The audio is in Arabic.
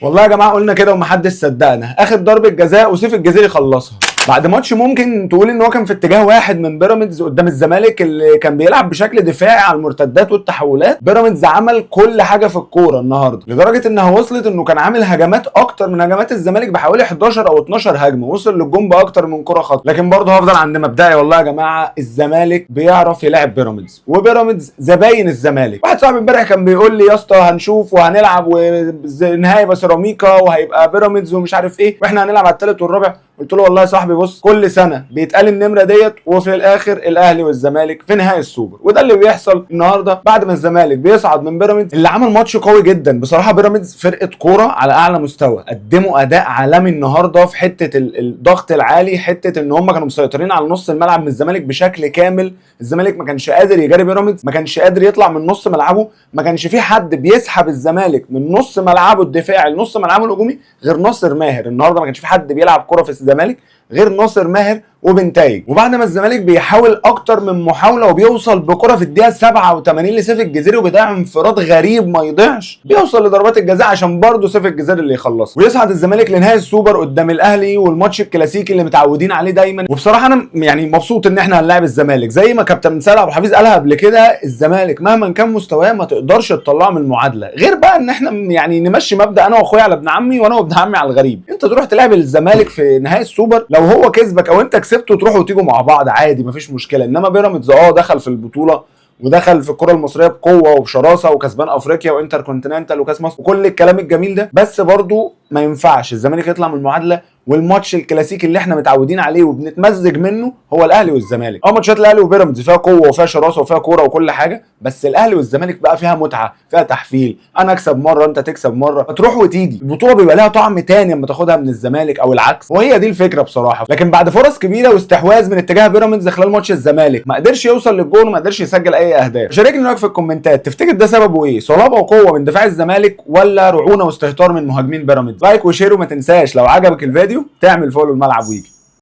والله يا جماعه قلنا كده ومحدش صدقنا. اخر ضربه جزاء وسيف الجزيري خلصها بعد ماتش ممكن تقول ان هو كان في اتجاه واحد من بيراميدز قدام الزمالك اللي كان بيلعب بشكل دفاعي على المرتدات والتحولات. بيراميدز عمل كل حاجه في الكوره النهارده لدرجه انها وصلت انه كان عامل هجمات اكتر من هجمات الزمالك بحوالي 11 او 12 هجمه، وصل للجون باكتر من كره خط. لكن برضه هفضل عند مبدئي والله يا جماعه، الزمالك بيعرف يلعب بيراميدز وبيراميدز زباين الزمالك. واحد صاحبي امبارح كان بيقول لي يا اسطى هنشوف وهنلعب والنهائي يبقى سيراميكا وهيبقى بيراميدز ومش عارف ايه واحنا هنلعب على الثالث والرابع. قلت له والله يا صاحبي بص، كل سنه بيتقال النمره ديت وفي الاخر الاهلي والزمالك في نهائي السوبر، وده اللي بيحصل النهارده بعد ما الزمالك بيصعد من بيراميدز اللي عمل ماتش قوي جدا. بصراحه بيراميدز فرقه كوره على اعلى مستوى، قدموا اداء عالمي النهارده في حته الضغط العالي، حته ان هم كانوا مسيطرين على نص الملعب من الزمالك بشكل كامل. الزمالك ما كانش قادر يجاري بيراميدز، ما كانش قادر يطلع من نص ملعبه، ما كانش في حد بيسحب الزمالك من نص ملعبه الدفاعي لنص ملعبه الهجومي غير ناصر ماهر. النهارده ما كانش في حد بيلعب كوره في الزمالك غير ناصر ماهر وبنتايج. وبعد ما الزمالك بيحاول اكتر من محاوله وبيوصل بكره في الدقيقه 87 لسيف الجزيري وبيضيع انفراد غريب ما يضيعش، بيوصل لضربات الجزاء عشان برضه سيف الجزيري اللي يخلص، ويصعد الزمالك لنهائي السوبر قدام الاهلي والماتش الكلاسيكي اللي متعودين عليه دايما. وبصراحه انا يعني مبسوط ان احنا هنلاعب الزمالك زي ما كابتن سيد عبد الحفيظ قالها قبل كده. الزمالك مهما كان مستواه ما تقدرش تطلعه من المعادله، غير بقى ان احنا يعني نمشي مبدا انا واخويا على ابن عمي وانا وابن عمي على الغريب. انت تروح تلعب الزمالك في نهائي السوبر، لو هو كسبك او انت كسبته تروحوا وتيجوا مع بعض عادي مفيش مشكله. انما بيراميدز دخل في البطوله ودخل في الكره المصريه بقوه وبشراسه وكسبان افريقيا وانتر كونتيننتال وكاس مصر وكل الكلام الجميل ده، بس برضو ما ينفعش الزمالك يطلع من المعادله. والماتش الكلاسيكي اللي احنا متعودين عليه وبنتمزج منه هو الاهلي والزمالك. ماتشات الاهلي وبيراميدز فيها قوه وفيها شراسه وفيها كوره وكل حاجه، بس الاهلي والزمالك بقى فيها متعه، فيها تحفيل، انا اكسب مره انت تكسب مره، تروح وتيجي. البطوله بيبقى لها طعم تاني لما تاخدها من الزمالك او العكس، وهي دي الفكره بصراحه. لكن بعد فرص كبيره واستحواذ من اتجاه بيراميدز خلال ماتش الزمالك ما قدرش يوصل للجول وما قدرش يسجل اي اهداف. شاركني رايك في الكومنتات، تفتكر ده سببه ايه؟ صلابه وقوه من دفاع الزمالك ولا رعونه واستهتار من مهاجمين بيراميدز؟ لايك وشير، وما تنساش لو عجبك الفيديو تعمل فولو الملعب ويجي.